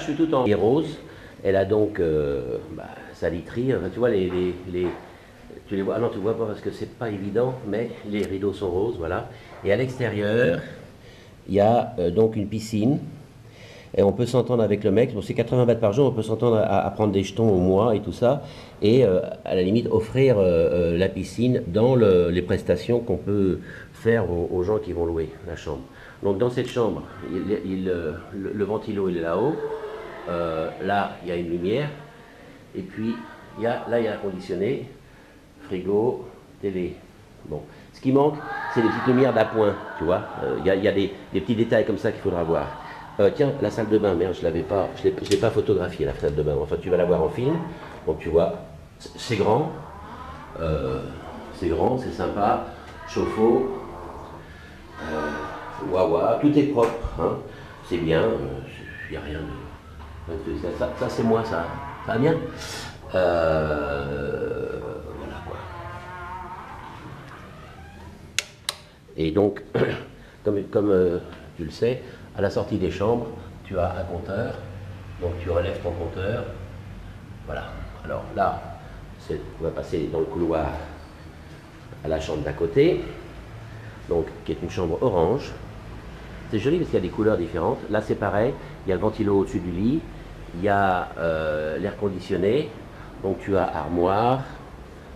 je suis tout en rose. Elle a donc sa literie. Tu vois, tu les vois. Ah non, tu ne vois pas parce que c'est pas évident, mais les rideaux sont roses, voilà. Et à l'extérieur, il y a donc une piscine. Et on peut s'entendre avec le mec. Bon, c'est 80 bahts par jour, on peut s'entendre à prendre des jetons au mois et tout ça. Et à la limite, offrir la piscine dans les prestations qu'on peut faire aux gens qui vont louer la chambre. Donc dans cette chambre, le ventilo il est là-haut. Là, il y a une lumière. Et puis, là, il y a un conditionné, frigo, télé. Bon. Ce qui manque, c'est les petites lumières d'appoint, tu vois. Il y a des petits détails comme ça qu'il faudra voir. Tiens, la salle de bain, merde, je l'ai pas photographiée, la salle de bain. Enfin, tu vas la voir en film. Donc, tu vois, c'est grand. C'est sympa. Chauffe-eau. Wawa, tout est propre. Hein. C'est bien. Il n'y a rien de... Ça c'est moi, ça. Ça va bien voilà quoi. Et donc, comme tu le sais, à la sortie des chambres, tu as un compteur. Donc tu relèves ton compteur. Voilà. Alors là, on va passer dans le couloir à la chambre d'à côté. Donc, qui est une chambre orange. C'est joli parce qu'il y a des couleurs différentes. Là, c'est pareil. Il y a le ventilo au-dessus du lit. Il y a l'air conditionné. Donc, tu as armoire,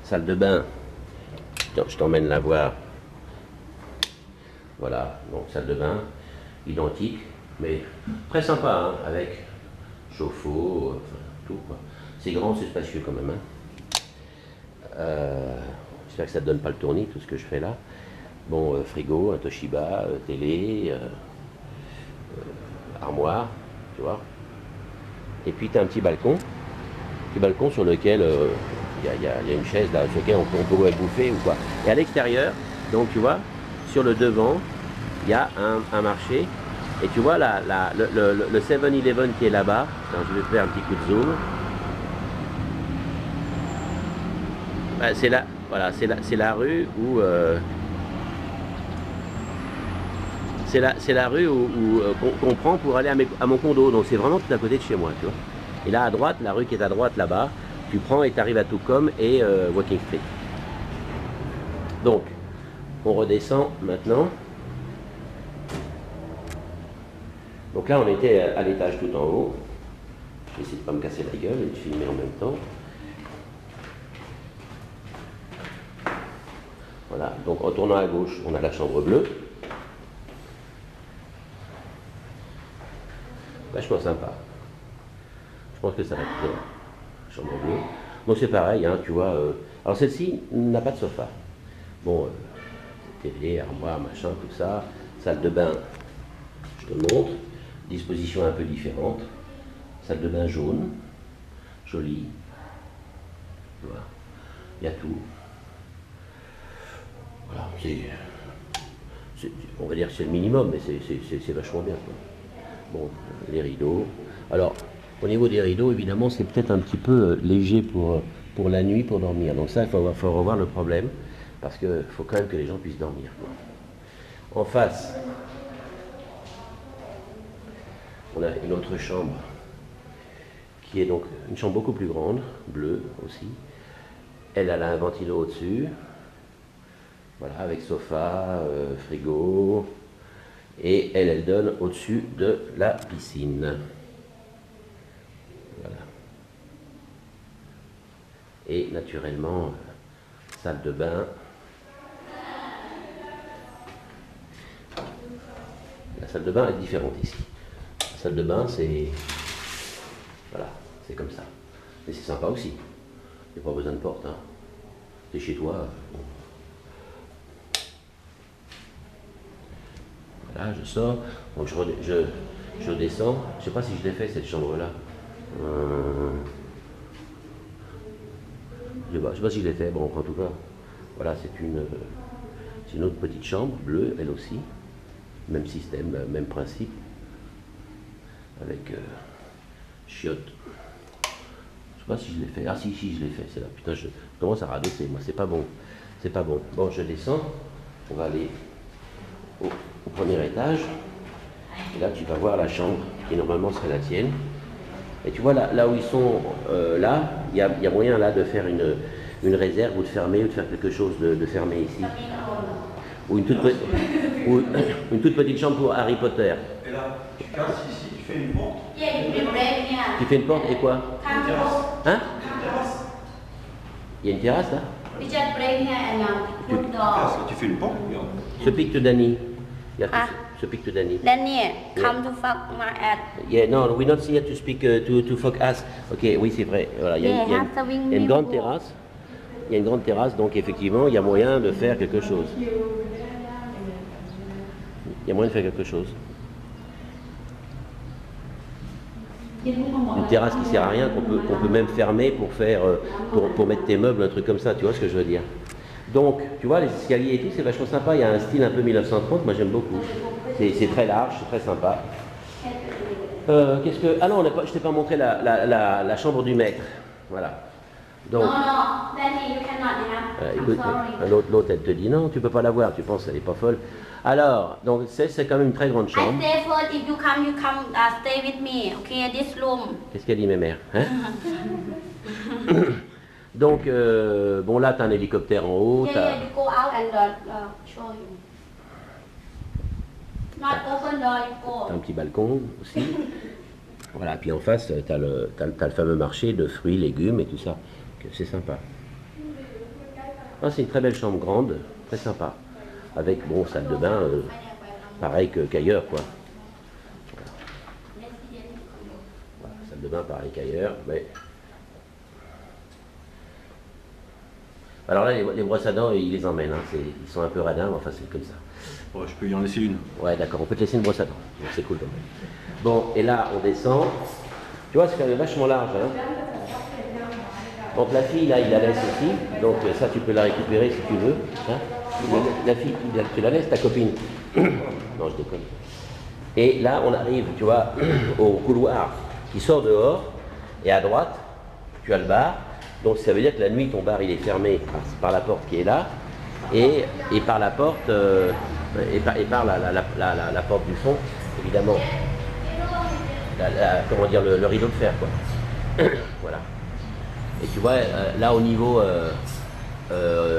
salle de bain. Je t'emmène la voir. Voilà. Donc, salle de bain, identique, mais très sympa, hein, avec chauffe-eau, enfin, tout, quoi. C'est grand, c'est spacieux quand même. Hein. J'espère que ça ne te donne pas le tournis, tout ce que je fais là. Bon, frigo, un Toshiba, télé, armoire, tu vois. Et puis tu as un petit balcon sur lequel il y a une chaise là, sur laquelle on peut bouffer ou quoi. Et à l'extérieur, donc tu vois, sur le devant, il y a un marché. Et tu vois le 7-Eleven qui est là-bas. Je vais faire un petit coup de zoom. Bah, c'est là, voilà, c'est la rue où... c'est la rue qu'on prend pour aller à mon condo. Donc c'est vraiment tout à côté de chez moi, tu vois. Et là à droite, la rue qui est à droite là-bas, tu prends et tu arrives à Tucum et Walking Street. Donc, on redescend maintenant. Donc là, on était à l'étage tout en haut. Je vais essayer de ne pas me casser la gueule et de filmer en même temps. Voilà, donc en tournant à gauche, on a la chambre bleue. Vachement sympa. Je pense que ça va être bien. Chambre bleue. Donc c'est pareil, hein, tu vois. Alors celle-ci n'a pas de sofa. Bon, télé, armoire, machin, tout ça. Salle de bain, je te montre. Disposition un peu différente. Salle de bain jaune. Jolie. Tu vois. Il y a tout. Voilà, on va dire que c'est le minimum, mais c'est vachement bien, quoi. Bon, les rideaux. Alors, au niveau des rideaux, évidemment, c'est peut-être un petit peu léger pour la nuit, pour dormir. Donc ça, il faut revoir le problème, parce qu'il faut quand même que les gens puissent dormir, quoi. En face, on a une autre chambre, qui est donc une chambre beaucoup plus grande, bleue aussi. Elle a un ventilo au-dessus. Voilà, avec sofa, frigo. Et elle donne au-dessus de la piscine. Voilà. Et naturellement, salle de bain. La salle de bain est différente ici. La salle de bain, c'est... Voilà, c'est comme ça. Mais c'est sympa aussi. Il n'y a pas besoin de porte. Hein. C'est chez toi. Bon. Voilà, je sors. Donc je descends. Je ne sais pas si je l'ai fait cette chambre-là. Je ne sais pas si je l'ai fait. Bon, en tout cas, voilà, c'est une autre petite chambre, bleue, elle aussi. Même système, même principe. Avec chiottes. Je sais pas si je l'ai fait. Ah si, je l'ai fait, c'est là. Putain, je commence à rabaisser, moi, c'est pas bon. C'est pas bon. Bon, je descends. On va aller au premier étage. Et là, tu vas voir la chambre qui normalement serait la tienne. Et tu vois, là où ils sont, là, il y a moyen là de faire une réserve ou de fermer ou de faire quelque chose de fermé ici. Ou ou une toute petite chambre pour Harry Potter. Et là, tu casses ici, tu fais une porte. Tu fais une porte et quoi? Une terrasse. Hein? Une terrasse. Il y a une terrasse là? Tu casses, tu fais une porte, regarde. Speak to Danny. Speak to Danny. Danny, come to fuck my ass. Yeah, no, we're not here to speak to fuck us. Ok, oui, c'est vrai. Voilà, il y a une grande terrasse. Il y a une grande terrasse, donc effectivement, il y a moyen de faire quelque chose. Il y a moyen de faire quelque chose. Une terrasse qui sert à rien, qu'on peut même fermer pour faire, pour mettre tes meubles, un truc comme ça, tu vois ce que je veux dire. Donc, tu vois, les escaliers et tout, c'est vachement sympa. Il y a un style un peu 1930, moi j'aime beaucoup. C'est très large, c'est très sympa. Qu'est-ce que... Ah non, je t'ai pas montré la chambre du maître. Voilà. Donc, Danny, you cannot have. écoute, l'autre, elle te dit non, tu peux pas la voir, tu penses qu'elle est pas folle. Alors, donc c'est quand même une très grande chambre. I stay first. If you come, stay with me. Okay, this room. Qu'est-ce qu'elle dit, mes mères, hein? Donc, bon là, tu as un hélicoptère en haut. Yeah, you go out and show you. Not open door, you go. T'as un petit balcon aussi. Voilà, puis en face, tu as le fameux marché de fruits, légumes et tout ça. C'est sympa. Ah, c'est une très belle chambre grande, très sympa. Avec, bon, salle de bain, pareil qu'ailleurs, quoi. Voilà, salle de bain, pareil qu'ailleurs, mais... Alors là, les brosses à dents, ils les emmènent, hein. Ils sont un peu radins, mais enfin, c'est comme ça. Ouais, je peux y en laisser une. Ouais, d'accord, on peut te laisser une brosse à dents, donc c'est cool quand même. Bon, et là, on descend. Tu vois, c'est quand même vachement large, hein. Donc la fille, là, il la laisse aussi, donc ça, tu peux la récupérer si tu veux. Hein. La fille, tu la laisses, ta copine. Non, je déconne. Et là, on arrive, tu vois, au couloir qui sort dehors, et à droite, tu as le bar. Donc ça veut dire que la nuit, ton bar, il est fermé par la porte qui est là, et par la porte, par la porte du fond, évidemment. Comment dire, le rideau de fer, quoi. Voilà. Et tu vois, là, au niveau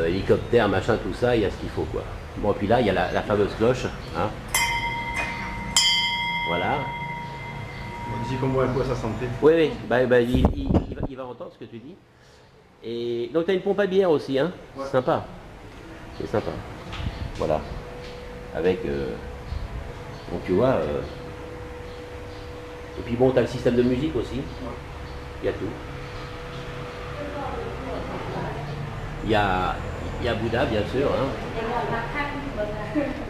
hélicoptère, machin, tout ça, il y a ce qu'il faut, quoi. Bon, puis là, il y a la fameuse cloche, hein. Voilà. Dis comme moi un peu à sa santé. Oui, oui, il va entendre ce que tu dis. Et donc, tu as une pompe à bière aussi, hein. Ouais. C'est sympa. C'est sympa. Voilà. Avec... donc, tu vois... Et puis bon, tu as le système de musique aussi. Il y a tout. Il y a Bouddha, bien sûr. Hein.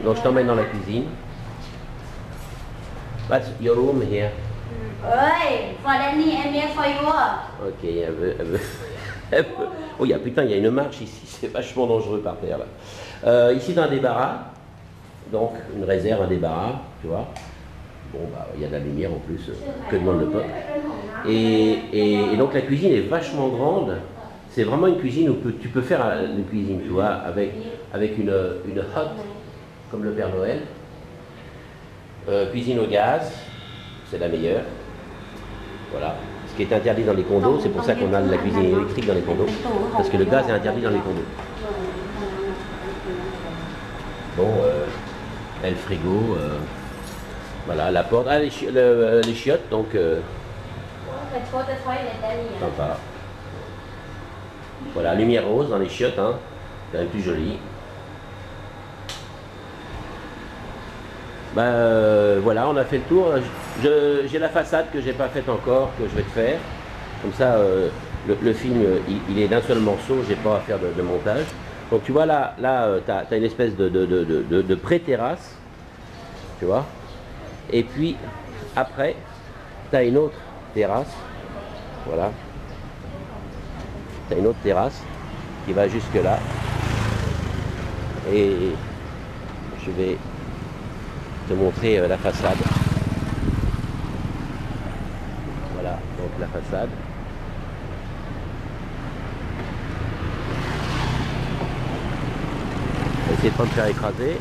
Donc je t'emmène dans la cuisine. What's your room here? Hey, for Danny and me for you. Ok, elle veut. Oh, putain, il y a une marche ici, c'est vachement dangereux par terre là. Ici, dans un débarras, donc une réserve, un débarras, tu vois. Bon, bah, il y a de la lumière en plus, que demande le peuple. Et donc la cuisine est vachement grande. C'est vraiment une cuisine où tu peux faire une cuisine, tu vois, avec une hotte, comme le Père Noël. Cuisine au gaz, c'est la meilleure. Voilà. Ce qui est interdit dans les condos, c'est pour ça qu'on a de la cuisine électrique dans les condos. Parce que le gaz est interdit dans les condos. Bon, le frigo, voilà, la porte, les chiottes, donc... sympa. Voilà, lumière rose dans les chiottes, hein, c'est quand même plus joli. Voilà, on a fait le tour. J'ai la façade que j'ai pas faite encore, que je vais te faire. Comme ça, le film, il est d'un seul morceau, j'ai pas à faire de montage. Donc tu vois là tu as une espèce de pré-terrasse, tu vois. Et puis après, tu as une autre terrasse, voilà. Tu as une autre terrasse qui va jusque là. Et je vais te montrer la façade. Voilà, donc la façade. Je vais essayer de ne pas me faire écraser.